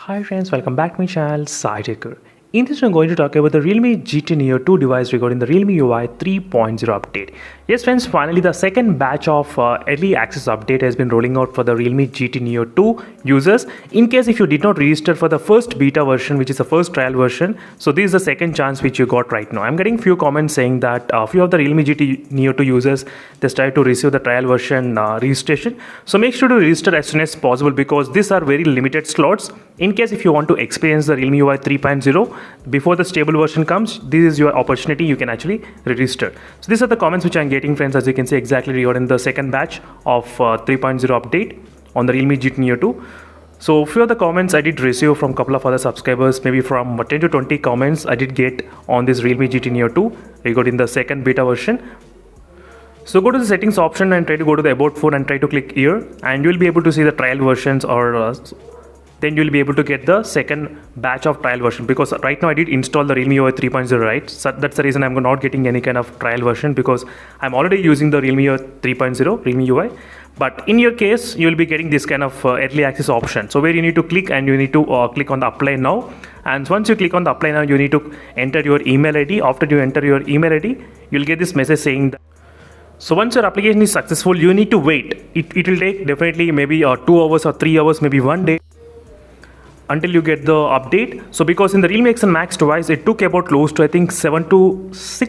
Hi friends, welcome back to my channel SciTaker. In this I'm going to talk about the Realme GT Neo 2 device regarding the Realme UI 3.0 update. Yes friends, finally the second batch of early access update has been rolling out for the Realme GT Neo 2 users. In case if you did not register for the first beta version, which is the first trial version, so this is the second chance which you got right now. I'm getting few comments saying that a few of the Realme GT Neo 2 users, they started to receive the trial version registration. So make sure to register as soon as possible because these are very limited slots. In case if you want to experience the Realme UI 3.0 before the stable version comes, this is your opportunity. You can actually register. So these are the comments which I'm getting, friends, as you can see exactly regarding the second batch of 3.0 update on the Realme GT Neo 2. So few of the comments I did receive from a couple of other subscribers, maybe from 10 to 20 comments I did get on this Realme GT Neo 2 regarding the second beta version. So go to the settings option and try to go to the about phone and try to click here, and you will be able to see the trial versions, or then you will be able to get the second batch of trial version, because right now I did install the Realme UI 3.0, right? So that's the reason I'm not getting any kind of trial version, because I'm already using the Realme UI 3.0 Realme UI. But in your case you will be getting this kind of early access option, so where you need to click and you need to click on the apply now, and once you click on the apply now, you need to enter your email ID. After you enter your email ID, you'll get this message saying that, so once your application is successful, you need to wait. It will take definitely maybe 2 hours or 3 hours, maybe 1 day until you get the update. So because in the Realme X and Max device, it took about close to I think 6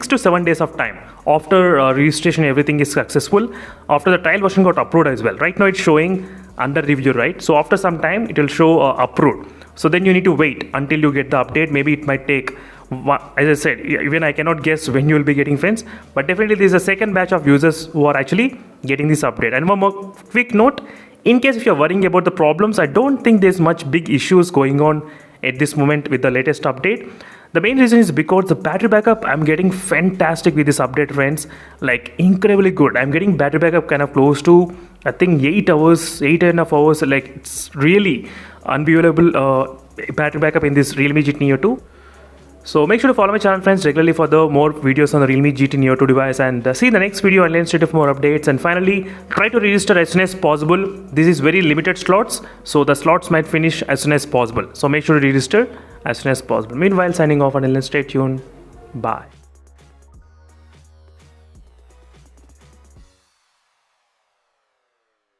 to 7 days of time after registration everything is successful, after the trial version got approved as well. Right now it's showing under review, right? So after some time it will show approved. So then you need to wait until you get the update. Maybe it might take, as I said, even I cannot guess when you will be getting, friends, but definitely there is a second batch of users who are actually getting this update. And one more quick note, in case if you're worrying about the problems, I don't think there's much big issues going on at this moment with the latest update. The main reason is because the battery backup, I'm getting fantastic with this update, friends, like incredibly good. I'm getting battery backup kind of close to I think 8.5 hours, like it's really unbelievable battery backup in this Realme GT Neo 2. So make sure to follow my channel, friends, regularly for the more videos on the Realme GT Neo 2 device, and see you in the next video and stay tuned for more updates. And finally, try to register as soon as possible. This is very limited slots, so the slots might finish as soon as possible. So make sure to register as soon as possible. Meanwhile, signing off, and stay tuned. Bye.